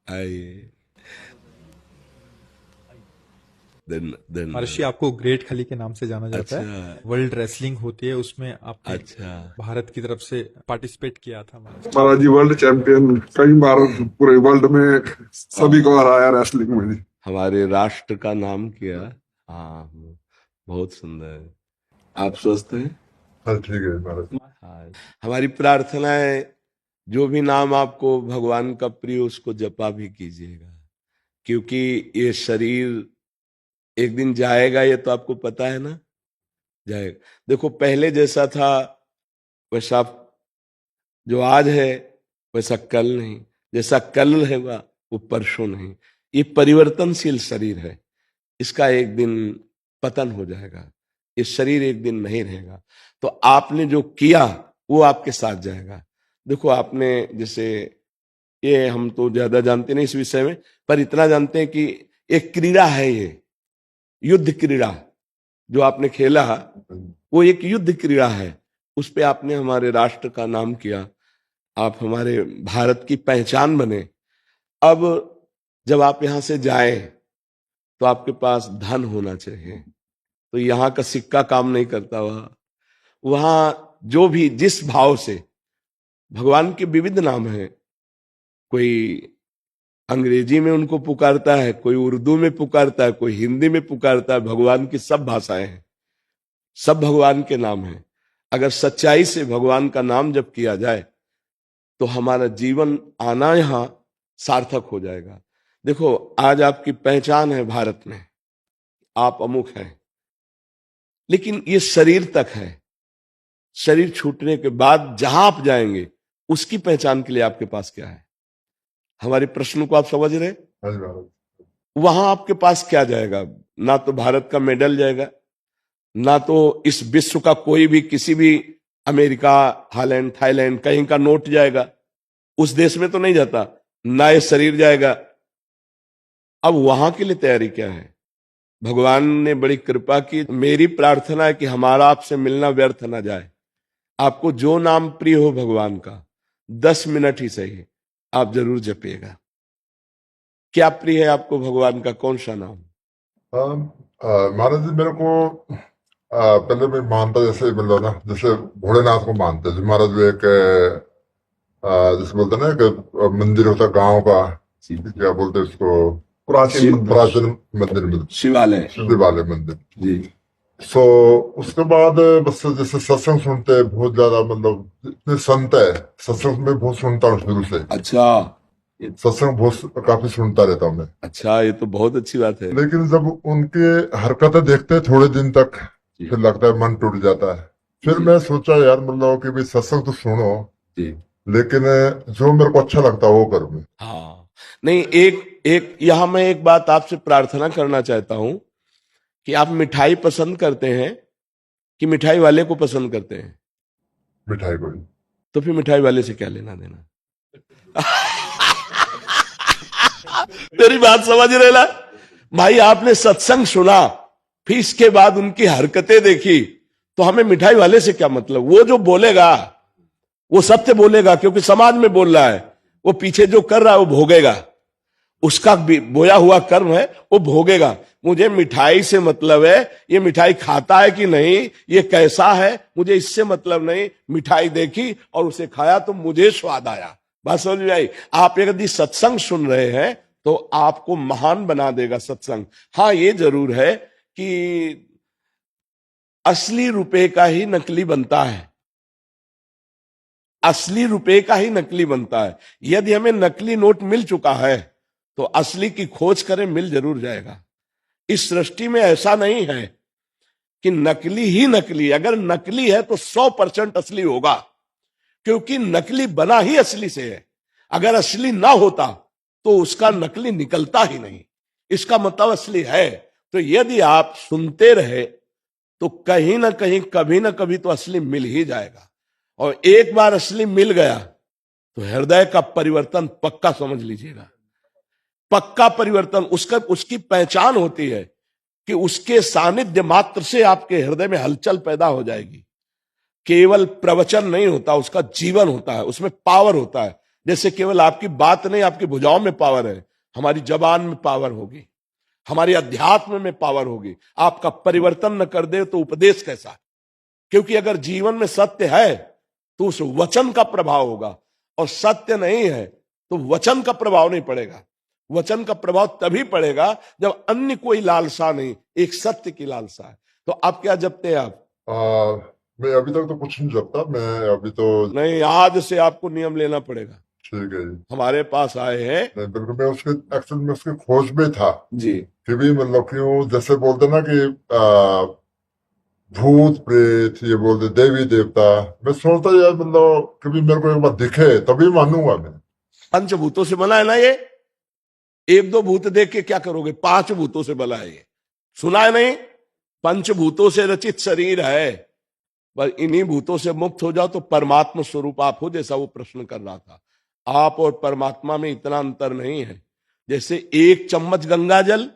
आइए। देन महर्षि, आपको ग्रेट खली के नाम से जाना जाता अच्छा, है। वर्ल्ड रेसलिंग होती है, उसमें आपने अच्छा, भारत की तरफ से पार्टिसिपेट किया था महर्षि। महाराज जी वर्ल्ड चैंपियन कई बार पूरे वर्ल्ड में सभी को हराया रेसलिंग में जी। हमारे राष्ट्र का नाम किया। हाँ, बहुत सुंदर। आप स्वस्थ हैं? हाँ ठीक है महाराज। हाँ, हमारी प्रार्थना है जो भी नाम आपको भगवान का प्रिय उसको जपा भी कीजिएगा, क्योंकि ये शरीर एक दिन जाएगा, ये तो आपको पता है ना, जाएगा। देखो पहले जैसा था वैसा जो आज है वैसा कल नहीं, जैसा कल है वो परसों नहीं। ये परिवर्तनशील शरीर है, इसका एक दिन पतन हो जाएगा, ये शरीर एक दिन नहीं रहेगा। तो आपने जो किया वो आपके साथ जाएगा। देखो आपने जैसे, ये हम तो ज्यादा जानते नहीं इस विषय में, पर इतना जानते हैं कि एक क्रीड़ा है, ये युद्ध क्रीड़ा जो आपने खेला वो एक युद्ध क्रीड़ा है। उस पे आपने हमारे राष्ट्र का नाम किया, आप हमारे भारत की पहचान बने। अब जब आप यहां से जाएं तो आपके पास धन होना चाहिए। तो यहाँ का सिक्का काम नहीं करता, वहां जो भी जिस भाव से, भगवान के विविध नाम हैं, कोई अंग्रेजी में उनको पुकारता है, कोई उर्दू में पुकारता है, कोई हिंदी में पुकारता है। भगवान की सब भाषाएं हैं, सब भगवान के नाम हैं। अगर सच्चाई से भगवान का नाम जब किया जाए तो हमारा जीवन आना यहां सार्थक हो जाएगा। देखो आज आपकी पहचान है भारत में, आप अमुक हैं, लेकिन ये शरीर तक है। शरीर छूटने के बाद जहां आप जाएंगे उसकी पहचान के लिए आपके पास क्या है? हमारे प्रश्न को आप समझ रहे? हाँ जी महाराज। वहां आपके पास क्या जाएगा? ना तो भारत का मेडल जाएगा, ना तो इस विश्व का कोई भी किसी भी अमेरिका, हालैंड, थाईलैंड कहीं का नोट जाएगा, उस देश में तो नहीं जाता। ना ये शरीर जाएगा। अब वहां के लिए तैयारी क्या है? भगवान ने बड़ी कृपा की। मेरी प्रार्थना है कि हमारा आपसे मिलना व्यर्थ ना जाए। आपको जो नाम प्रिय हो भगवान का, 10 मिनट ही सही आप जरूर जपिएगा। क्या प्रिय है आपको भगवान का, कौन सा नाम? महाराज जी मेरे को पहले मैं मानता, जैसे मतलब ना, जैसे भोलेनाथ को मानते हैं महाराज। वो एक जैसे बोलते हैं ना कि मंदिर होता है गांव का, क्या बोलते हैं उसको, प्राचीन मंदिर में, शिवालय, शिवालय मंदिर जी। सो उसके बाद बस जैसे सत्संग सुनते हैं बहुत ज्यादा, मतलब इतने संत है, सत्संग में बहुत सुनता हूँ शुरू से। अच्छा, सत्संग बहुत काफी सुनता रहता हूँ मैं। अच्छा, ये तो बहुत अच्छी बात है। लेकिन जब उनके हरकतें देखते हैं थोड़े दिन तक, फिर लगता है मन टूट जाता है। फिर मैं सोचा यार मतलब कि भाई सत्संग तो सुनो, लेकिन जो मेरे को अच्छा लगता है वो करूँ मैं। हाँ, नहीं, एक एक यहां मैं एक बात आपसे प्रार्थना करना चाहता हूं कि आप मिठाई पसंद करते हैं कि मिठाई वाले को पसंद करते हैं? मिठाई को। तो फिर मिठाई वाले से क्या लेना देना? मेरी बात समझ रहे ना भाई? आपने सत्संग सुना, फिर इसके बाद उनकी हरकतें देखी, तो हमें मिठाई वाले से क्या मतलब? वो जो बोलेगा वो सत्य बोलेगा, क्योंकि समाज में बोल रहा है। वो पीछे जो कर रहा है वो भोगेगा, उसका बोया हुआ कर्म है, वो भोगेगा। मुझे मिठाई से मतलब है, ये मिठाई खाता है कि नहीं, ये कैसा है, मुझे इससे मतलब नहीं। मिठाई देखी और उसे खाया तो मुझे स्वाद आया। बात समझ में आई? आप यदि सत्संग सुन रहे हैं तो आपको महान बना देगा सत्संग। हाँ, ये जरूर है कि असली रुपए का ही नकली बनता है, असली रुपए का ही नकली बनता है। यदि हमें नकली नोट मिल चुका है तो असली की खोज करें, मिल जरूर जाएगा। इस सृष्टि में ऐसा नहीं है कि नकली ही नकली। अगर नकली है तो 100% असली होगा, क्योंकि नकली बना ही असली से है। अगर असली ना होता तो उसका नकली निकलता ही नहीं। इसका मतलब असली है। तो यदि आप सुनते रहे तो कहीं ना कहीं, कभी ना कभी तो असली मिल ही जाएगा। और एक बार असली मिल गया तो हृदय का परिवर्तन पक्का समझ लीजिएगा, पक्का परिवर्तन। उसकी पहचान होती है कि उसके सानिध्य मात्र से आपके हृदय में हलचल पैदा हो जाएगी। केवल प्रवचन नहीं होता, उसका जीवन होता है, उसमें पावर होता है। जैसे केवल आपकी बात नहीं, आपकी भुजाओं में पावर है, हमारी जबान में पावर होगी, हमारी अध्यात्म में पावर होगी। आपका परिवर्तन न कर दे तो उपदेश कैसा है? क्योंकि अगर जीवन में सत्य है तो उस वचन का प्रभाव होगा, और सत्य नहीं है तो वचन का प्रभाव नहीं पड़ेगा। वचन का प्रभाव तभी पड़ेगा जब अन्य कोई लालसा नहीं, एक सत्य की लालसा है। तो आप क्या जपते हैं आप? मैं अभी तक तो कुछ नहीं जपता, मैं अभी तो नहीं, आज से आपको नियम लेना पड़ेगा। ठीक है जी। हमारे पास आए हैं नहीं, बिल्कुल, मैं उसके एक्चुअल में उसकी खोज में था जी। कि भी मतलब क्यों, जैसे बोलते ना कि भूत प्रेत, ये बोलते देवी देवता, मैं सोचता यार मतलब कभी मेरे को एक बार दिखे तभी मानूंगा मैं। पंचभूतों से बना है ना ये। एक दो भूत देख के क्या करोगे? 5 भूतों से बना है ये, सुना है नहीं? पंचभूतों से रचित शरीर है। पर इन्हीं भूतों से मुक्त हो जाओ तो परमात्मा स्वरूप आप हो, जैसा वो प्रश्न कर रहा था। आप और परमात्मा में इतना अंतर नहीं है। जैसे 1 चम्मच गंगा जल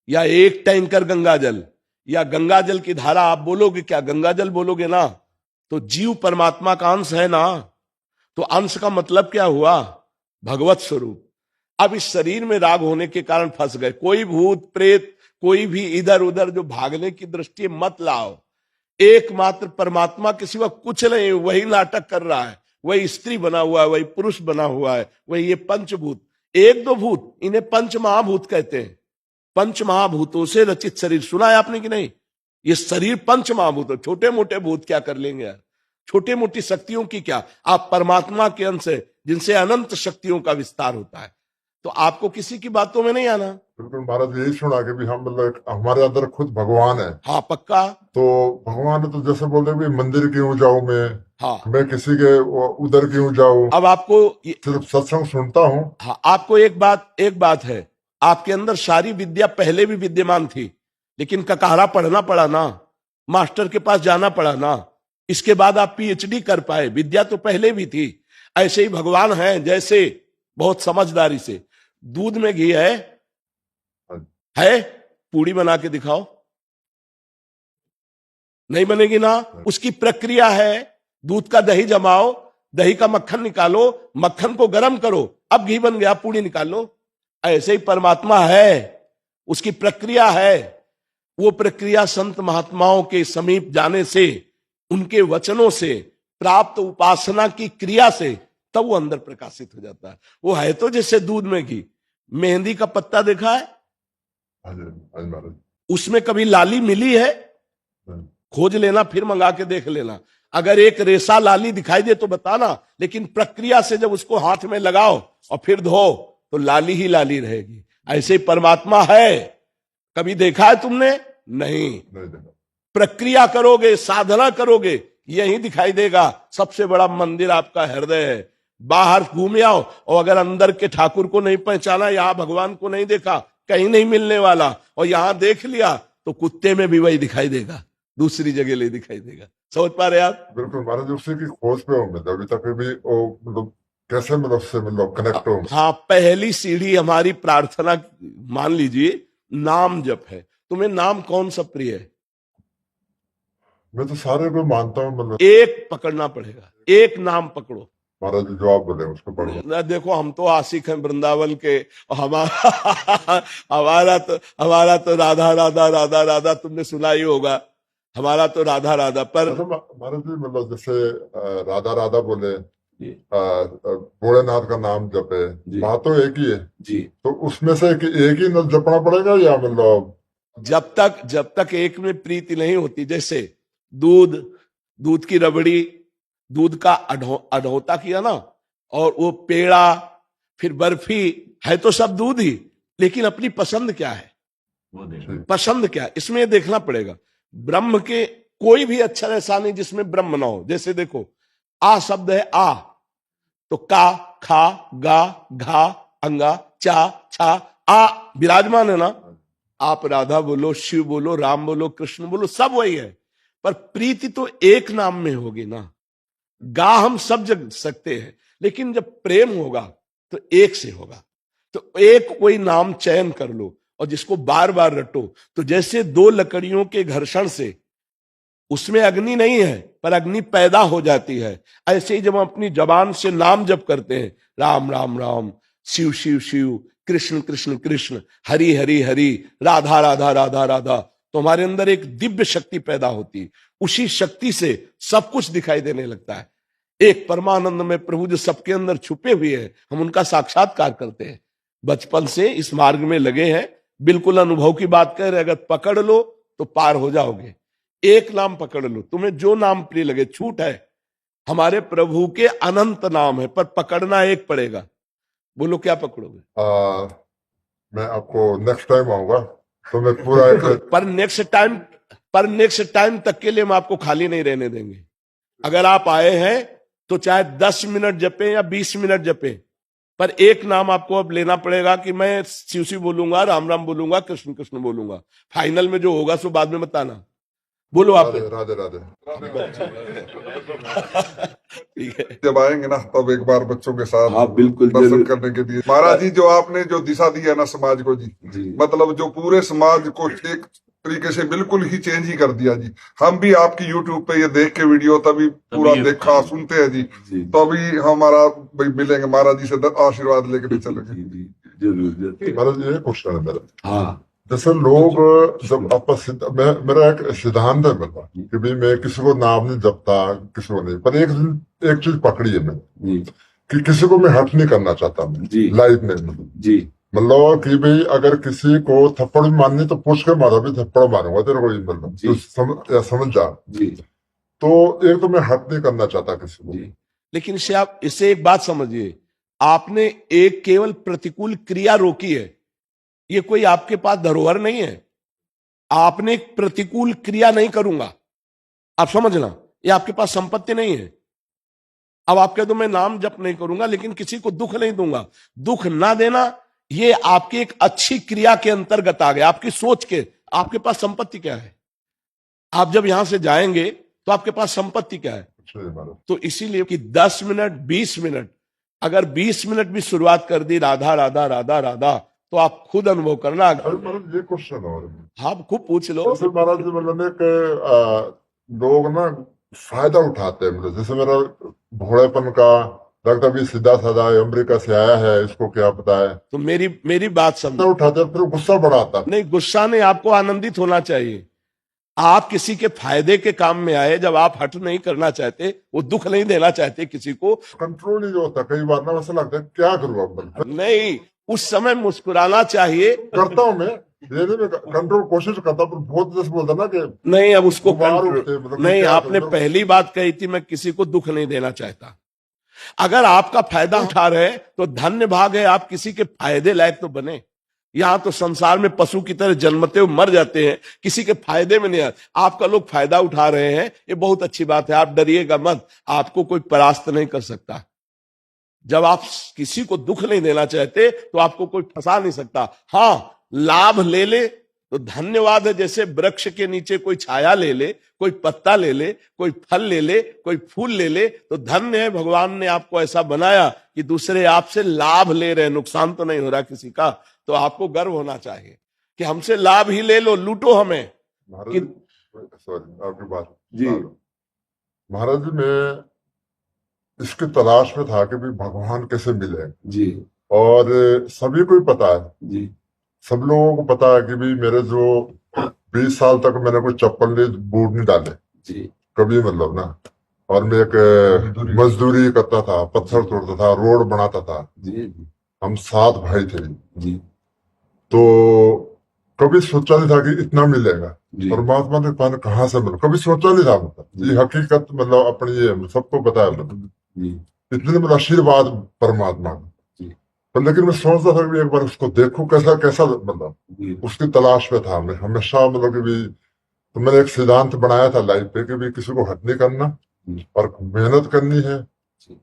या 1 टैंकर गंगा जल या गंगा जल की धारा आप बोलोगे क्या? गंगा जल बोलोगे ना, तो जीव परमात्मा का अंश है ना। तो अंश का मतलब क्या हुआ? भगवत स्वरूप। अब इस शरीर में राग होने के कारण फंस गए। कोई भूत प्रेत, कोई भी इधर उधर जो भागने की दृष्टि मत लाओ। एकमात्र परमात्मा के सिवा कुछ नहीं, वही नाटक कर रहा है, वही स्त्री बना हुआ है, वही पुरुष बना हुआ है, वही ये पंचभूत। 1-2 भूत, इन्हें पंच महाभूत कहते हैं। पंच महाभूतों से रचित शरीर, सुना है आपने कि नहीं? ये शरीर पंच महाभूत, छोटे मोटे भूत क्या कर लेंगे यार? छोटी मोटी शक्तियों की क्या? आप परमात्मा के अंश है, जिनसे अनंत शक्तियों का विस्तार होता है। तो आपको किसी की बातों में नहीं आना। बिल्कुल, महाराज यही सुना कि भी हम मतलब हमारे अंदर खुद भगवान है। हाँ, पक्का। तो भगवान है तो जैसे बोलते हैं कि मंदिर क्यों जाऊं मैं, हाँ, मैं किसी के उधर क्यों जाऊं, अब आपको सिर्फ सत्संग सुनता हूं। हाँ, आपको एक बात है, आपके अंदर सारी विद्या पहले भी विद्यमान थी, लेकिन ककारा पढ़ना पड़ा ना, मास्टर के पास जाना पड़ा ना, इसके बाद आप पीएचडी कर पाए। विद्या तो पहले भी थी। ऐसे ही भगवान है, जैसे बहुत समझदारी से दूध में घी है, पूड़ी बना के दिखाओ, नहीं बनेगी ना। उसकी प्रक्रिया है, दूध का दही जमाओ, दही का मक्खन निकालो, मक्खन को गर्म करो, अब घी बन गया, पूड़ी निकाल लो। ऐसे ही परमात्मा है, उसकी प्रक्रिया है। वो प्रक्रिया संत महात्माओं के समीप जाने से, उनके वचनों से, प्राप्त उपासना की क्रिया से, तब वो अंदर प्रकाशित हो जाता है। वो है तो जैसे दूध में घी। मेहंदी का पत्ता देखा है? उसमें कभी लाली मिली है? खोज लेना, फिर मंगा के देख लेना। अगर एक रेशा लाली दिखाई दे तो बताना, लेकिन प्रक्रिया से जब उसको हाथ में लगाओ और फिर धो तो लाली ही लाली रहेगी। ऐसे ही परमात्मा है। कभी देखा है तुमने? नहीं। प्रक्रिया करोगे, साधना करोगे, यही दिखाई देगा। सबसे बड़ा मंदिर आपका हृदय है। बाहर घूम आओ और अगर अंदर के ठाकुर को नहीं पहचाना, यहां भगवान को नहीं देखा, कहीं नहीं मिलने वाला। और यहां देख लिया तो कुत्ते में भी वही दिखाई देगा, दूसरी जगह ले दिखाई देगा। समझ पा रहे आप? बिल्कुल महाराज, उसी की खोज पे हूँ मैं अभी तक भी। मतलब कैसे मतलब उससे मतलब कनेक्ट हो। हाँ, पहली सीढ़ी हमारी प्रार्थना मान लीजिए नाम जप है। तुम्हें नाम कौन सा प्रिय है? मैं तो सारे को मानता हूँ, मतलब एक पकड़ना पड़ेगा, एक नाम पकड़ो। महाराज जो आप बोले उसको पढ़ो। देखो, हम तो आशिक हैं वृंदावन के। हमारा तो राधा राधा राधा राधा, तुमने सुना ही होगा। हमारा तो राधा राधा। पर महाराज जी मतलब जैसे राधा राधा बोले, भोलेनाथ का नाम जपे, बात तो एक ही है जी। तो उसमें से एक ही न जपना पड़ेगा या मतलब? जब तक एक में प्रीति नहीं होती, जैसे दूध की रबड़ी, दूध का अढ़ोता किया ना, और वो पेड़ा, फिर बर्फी, है तो सब दूध ही, लेकिन अपनी पसंद क्या है, पसंद क्या है, इसमें देखना पड़ेगा। ब्रह्म के कोई भी अक्षर ऐसा नहीं जिसमें ब्रह्म ना हो। जैसे देखो, आ शब्द है, आ तो का, खा, गा, घा, अंगा, चा, छा, आ विराजमान है ना। आप राधा बोलो, शिव बोलो, राम बोलो, कृष्ण बोलो, सब वही है। पर प्रीति तो एक नाम में होगी ना। गा हम सब जग सकते हैं, लेकिन जब प्रेम होगा तो एक से होगा। तो एक कोई नाम चयन कर लो और जिसको बार बार रटो। तो जैसे 2 लकड़ियों के घर्षण से उसमें अग्नि नहीं है, पर अग्नि पैदा हो जाती है। ऐसे ही जब हम अपनी जबान से नाम जप करते हैं, राम राम राम, शिव शिव शिव, कृष्ण कृष्ण कृष्ण, हरि हरि हरि, राधा राधा राधा राधा, तो हमारे अंदर एक दिव्य शक्ति पैदा होती है। उसी शक्ति से सब कुछ दिखाई देने लगता है। एक परमानंद में प्रभु जो सबके अंदर छुपे हुए हैं, हम उनका साक्षात्कार करते हैं। बचपन से इस मार्ग में लगे हैं, बिल्कुल अनुभव की बात कह रहे, अगर पकड़ लो तो पार हो जाओगे। एक नाम पकड़ लो, तुम्हें जो नाम प्रिय लगे, छूट है। हमारे प्रभु के अनंत नाम है, पर पकड़ना एक पड़ेगा। बोलो क्या पकड़ोगे? मैं आपको नेक्स्ट टाइम आऊंगा तो मैं पूरा पर नेक्स्ट टाइम तक के लिए हम आपको खाली नहीं रहने देंगे। अगर आप आए हैं तो चाहे 10 मिनट जपे या 20 मिनट जपे, पर एक नाम आपको अब लेना पड़ेगा कि मैं शिव शिव बोलूंगा, राम राम बोलूंगा, कृष्ण कृष्ण बोलूंगा। फाइनल में जो होगा सो बाद में बताना। बोलो आप। राधे राधे। ठीक है, जब आएंगे ना तब एक बार बच्चों के साथ हाँ बिल्कुल दर्शन करने के लिए। महाराज जी जो आपने जो दिशा दी है ना समाज को जी, मतलब जो पूरे समाज को एक तरीके से बिल्कुल ही चेंज ही कर दिया जी। हम भी आपकी यूट्यूब पे ये देख के वीडियो तभी पूरा देखा सुनते हैं जी, तो अभी हमारा भाई मिलेंगे महाराज जी से आशीर्वाद लेके भी चलेंगे। जरूर। महाराज ये क्वेश्चन है मेरा। हाँ, जैसे लोग जब आपस मेरा एक सिद्धांत है मेरा कि भाई मैं किसी को नाम नहीं जपता, किसी को नहीं, पर एक चीज पकड़ी है मैंने कि किसी को मैं हर्ट नहीं करना चाहता मैं लाइफ में जी। मतलब कि भाई अगर किसी को थप्पड़ भी मारनी तो पूछ के मारा भी थप्पड़ मारूंगा तेरे को, मतलब तो समझ जा जी। तो एक तो मैं हर्ट नहीं करना चाहता किसी को जी। लेकिन इससे एक बात समझिए, आपने एक केवल प्रतिकूल क्रिया रोकी है, ये कोई आपके पास धरोहर नहीं है। आपने एक प्रतिकूल क्रिया नहीं करूंगा, आप समझना, ये आपके पास संपत्ति नहीं है। अब आप कह दो मैं नाम जप नहीं करूंगा लेकिन किसी को दुख नहीं दूंगा, दुख ना देना ये आपकी एक अच्छी क्रिया के अंतर्गत आ गया, आपकी सोच के। आपके पास संपत्ति क्या है? आप जब यहां से जाएंगे तो आपके पास संपत्ति क्या है? तो इसीलिए कि 10 मिनट 20 मिनट, अगर 20 मिनट भी शुरुआत कर दी राधा राधा राधा राधा, तो आप खुद अनुभव करना। ये क्वेश्चन और हाँ खूब पूछ लो। महाराज जी मतलब लोग ना फायदा उठाते हैं, मतलब जैसे मेरा भोड़ेपन का लगता भी सीधा साधा अमेरिका से आया है, इसको क्या पता है। तो मेरी बात समझो, उठाते फिर गुस्सा बढ़ाता नहीं, गुस्सा नहीं, आपको आनंदित होना चाहिए। आप किसी के फायदे के काम में आए, जब आप हट नहीं करना चाहते, वो दुख नहीं देना चाहते किसी को, कंट्रोल नहीं होता। कई बार ना वैसा लगता है क्या करूँ अब, नहीं, उस समय मुस्कुराना चाहिए। करता हूँ मैं कंट्रोल कोशिश करता, पर बहुत जैसे बोलता ना कि नहीं, अब उसको मतलब नहीं, आपने पहली बात कही थी मैं किसी को दुख नहीं देना चाहता। अगर आपका फायदा उठा रहे तो धन्य भाग है, आप किसी के फायदे लायक तो बने। यहां तो संसार में पशु की तरह जन्मते हुए मर जाते हैं, किसी के फायदे में नहीं आते। आपका लोग फायदा उठा रहे हैं, ये बहुत अच्छी बात है, आप डरिएगा मत, आपको कोई परास्त नहीं कर सकता। जब आप किसी को दुख नहीं देना चाहते तो आपको कोई फंसा नहीं सकता। हाँ, लाभ ले ले तो धन्यवाद है, जैसे वृक्ष के नीचे कोई छाया ले ले, कोई पत्ता ले ले, कोई फल ले ले, कोई फूल ले ले, तो धन्य है, भगवान ने आपको ऐसा बनाया कि दूसरे आपसे लाभ ले रहे, नुकसान तो नहीं हो रहा किसी का। तो आपको गर्व होना चाहिए कि हमसे लाभ ही ले लो, लूटो हमें। सॉरी आपकी बात जी महाराज जी, मैं इसकी तलाश में था कि भी भगवान कैसे मिले जी, और सभी को ही पता है जी, सब लोगों को पता है कि भी मेरे जो 20 साल तक मैंने कोई चप्पल नहीं, बूट नहीं डाले जी कभी, मतलब ना। और मैं एक मजदूरी करता था, पत्थर तोड़ता था, रोड बनाता था जी। हम 7 भाई थे जी। तो कभी सोचा नहीं था कि इतना मिलेगा, परमात्मा ने पाने कहाँ से मिला, कभी सोचा नहीं था। मतलब ये हकीकत, मतलब अपनी ये सबको पता है, मतलब इतने मतलब आशीर्वाद परमात्मा का। पर लेकिन मैं सोचता था कि एक बार उसको देखूं कैसा कैसा, मतलब उसकी तलाश में था मैं हमेशा। मतलब कि भी तो मैंने एक सिद्धांत बनाया था लाइफ पे कि भी किसी को हट नहीं करना और मेहनत करनी है।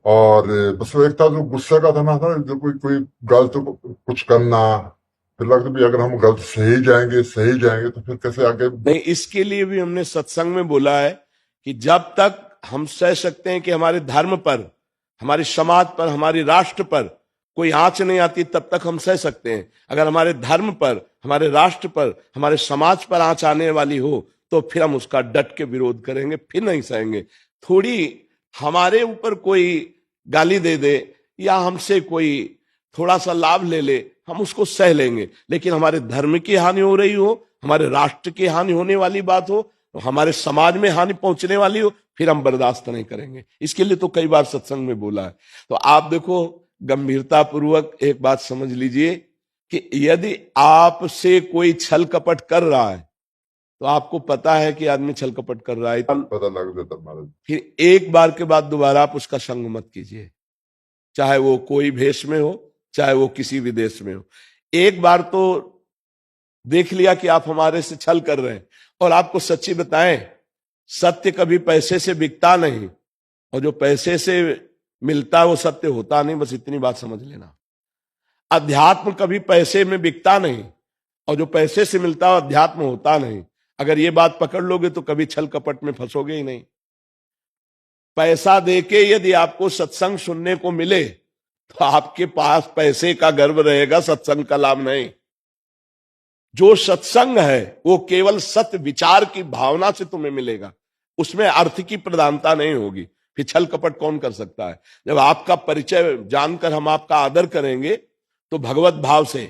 और बस वो एक था जो गुस्से का था ना, था जो कोई गलत कुछ करना, फिर लगता भी अगर हम गलत सही जाएंगे तो फिर कैसे आगे। नहीं, इसके लिए भी हमने सत्संग में बोला है कि जब तक हम सह सकते हैं कि हमारे धर्म पर, हमारे समाज पर, हमारे राष्ट्र पर कोई आंच नहीं आती, तब तक हम सह सकते हैं। अगर हमारे धर्म पर, हमारे राष्ट्र पर, हमारे समाज पर आंच आने वाली हो तो फिर हम उसका डट के विरोध करेंगे, फिर नहीं सहेंगे। थोड़ी हमारे ऊपर कोई गाली दे दे या हमसे कोई थोड़ा सा लाभ ले ले, हम उसको सह लेंगे, लेकिन हमारे धर्म की हानि हो रही हो, हमारे राष्ट्र की हानि होने वाली बात हो, हमारे समाज में हानि पहुंचने वाली हो, फिर हम बर्दाश्त नहीं करेंगे। इसके लिए तो कई बार सत्संग में बोला है। तो आप देखो, गंभीरता पूर्वक एक बात समझ लीजिए कि यदि आपसे कोई छल कपट कर रहा है तो आपको पता है कि आदमी छल कपट कर रहा है, पता लग जाता महाराज। फिर एक बार के बाद दोबारा आप उसका संग मत कीजिए, चाहे वो कोई भेष में हो, चाहे वो किसी विदेश में हो। एक बार तो देख लिया कि आप हमारे से छल कर रहे हैं, और आपको सच्ची बताएं, सत्य कभी पैसे से बिकता नहीं, और जो पैसे से मिलता है वो सत्य होता नहीं, बस इतनी बात समझ लेना। अध्यात्म कभी पैसे में बिकता नहीं, और जो पैसे से मिलता है अध्यात्म होता नहीं। अगर ये बात पकड़ लोगे तो कभी छल कपट में फंसोगे ही नहीं। पैसा देके यदि आपको सत्संग सुनने को मिले तो आपके पास पैसे का गर्व रहेगा, सत्संग का लाभ नहीं। जो सत्संग है वो केवल सत्य विचार की भावना से तुम्हें मिलेगा, उसमें अर्थ की प्रधानता नहीं होगी। फिर छल कपट कौन कर सकता है? जब आपका परिचय जानकर हम आपका आदर करेंगे तो भगवत भाव से,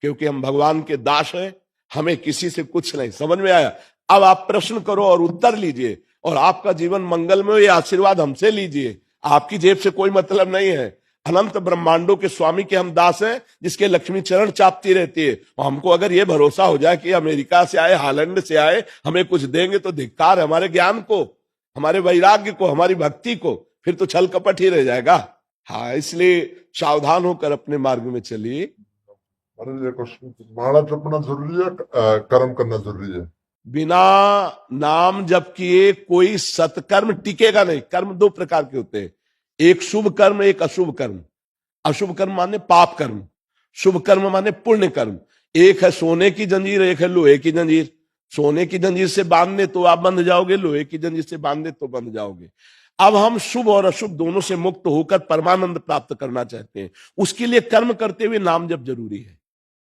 क्योंकि हम भगवान के दास हैं, हमें किसी से कुछ नहीं। समझ में आया? अब आप प्रश्न करो और उत्तर लीजिए, और आपका जीवन मंगलमय, ये आशीर्वाद हमसे लीजिए। आपकी जेब से कोई मतलब नहीं है। अनंत ब्रह्मांडों के स्वामी के हम दास हैं, जिसके लक्ष्मी चरण चापती रहती है। और हमको अगर ये भरोसा हो जाए कि अमेरिका से आए, हालैंड से आए, हमें कुछ देंगे, तो धिक्कार है हमारे ज्ञान को, हमारे वैराग्य को, हमारी भक्ति को। फिर तो छल कपट ही रह जाएगा। हाँ, इसलिए सावधान होकर अपने मार्ग में चलिए। माला जपना जरूरी है, कर्म करना जरूरी है? बिना नाम जप किए कोई सत्कर्म टिकेगा नहीं। कर्म दो प्रकार के होते हैं, एक शुभ कर्म, एक अशुभ कर्म। अशुभ कर्म माने पाप कर्म, शुभ कर्म माने पुण्य कर्म। एक है सोने की जंजीर, एक है लोहे की जंजीर। सोने की जंजीर से बांधने तो आप बंध जाओगे, लोहे की जंजीर से बांधने तो बंध जाओगे। अब हम शुभ और अशुभ दोनों से मुक्त होकर परमानंद प्राप्त करना चाहते हैं। उसके लिए कर्म करते हुए नाम जप जरूरी है।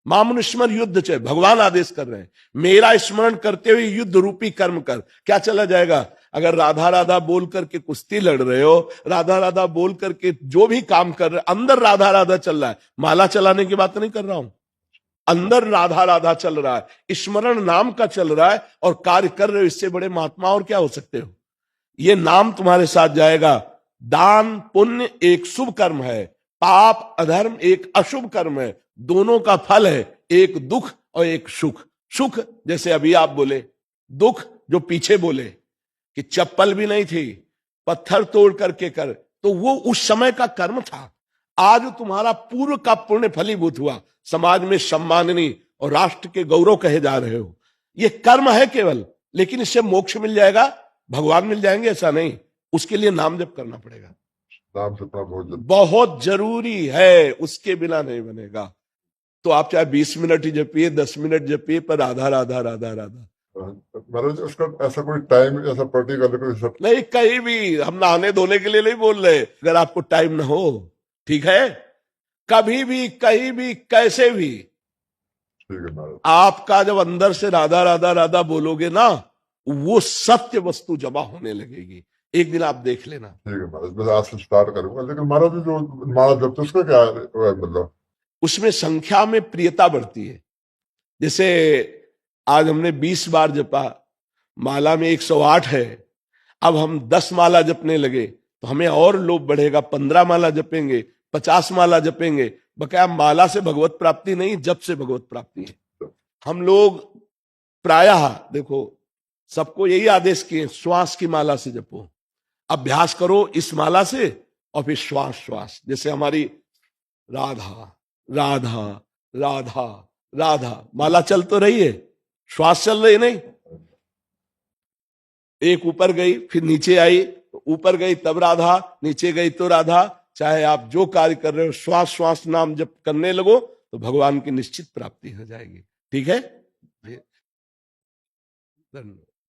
मामनुस्मर युद्ध चे, भगवान आदेश कर रहे हैं, मेरा स्मरण करते हुए युद्ध रूपी कर्म कर। क्या चला जाएगा? अगर राधा राधा बोल करके कुश्ती लड़ रहे हो, राधा राधा बोल करके जो भी काम कर रहे, अंदर राधा राधा चल रहा है। माला चलाने की बात नहीं कर रहा हूं, अंदर राधा राधा चल रहा है, स्मरण नाम का चल रहा है, और कार्य कर रहे हो। इससे बड़े महात्मा और क्या हो सकते हो? ये नाम तुम्हारे साथ जाएगा। दान पुण्य एक शुभ कर्म है, पाप अधर्म एक अशुभ कर्म है। दोनों का फल है एक दुख और एक सुख। सुख जैसे अभी आप बोले, दुख जो पीछे बोले कि चप्पल भी नहीं थी, पत्थर तोड़ करके कर, तो वो उस समय का कर्म था। आज तुम्हारा पूर्व का पुण्य फलीभूत हुआ, समाज में सम्माननीय और राष्ट्र के गौरव कहे जा रहे हो। ये कर्म है केवल, लेकिन इससे मोक्ष मिल जाएगा, भगवान मिल जाएंगे ऐसा नहीं। उसके लिए नाम जप करना पड़ेगा, नाम जपना बहुत जरूरी है, उसके बिना नहीं बनेगा। तो आप चाहे 20 मिनट ही जपिए, 10 मिनट जपिए, पर राधा राधा राधा राधा। महाराज उसका ऐसा कोई टाइम, ऐसा पर्टिकुलर कोई नहीं, कहीं भी। हम नहाने धोने के लिए नहीं बोल रहे, अगर आपको टाइम ना हो, ठीक है, कभी भी, कहीं भी, कैसे भी। ठीक है महाराज। आपका जब अंदर से राधा राधा राधा बोलोगे ना, वो सत्य वस्तु जमा होने लगेगी। एक दिन आप देख लेना। ठीक है महाराज, मैं आज से स्टार्ट करूंगा। लेकिन महाराज जो माला जपते उसका क्या मतलब? उसमें संख्या में प्रियता बढ़ती है। जैसे आज हमने 20 बार जपा, माला में 108 है, अब हम 10 माला जपने लगे तो हमें और लोभ बढ़ेगा। 15 माला जपेंगे, 50 माला जपेंगे। बकाया माला से भगवत प्राप्ति नहीं, जप से भगवत प्राप्ति है। हम लोग प्रायः देखो, सबको यही आदेश किए, श्वास की माला से जपो, अभ्यास करो इस माला से, और फिर श्वास श्वास। जैसे हमारी राधा राधा राधा राधा माला चल तो रही है, श्वास चल रही नहीं। एक ऊपर गई, फिर नीचे आई, ऊपर गई तब राधा, नीचे गई तो राधा। चाहे आप जो कार्य कर रहे हो, श्वास श्वास नाम जब करने लगो तो भगवान की निश्चित प्राप्ति हो जाएगी। ठीक है, धन्यवाद।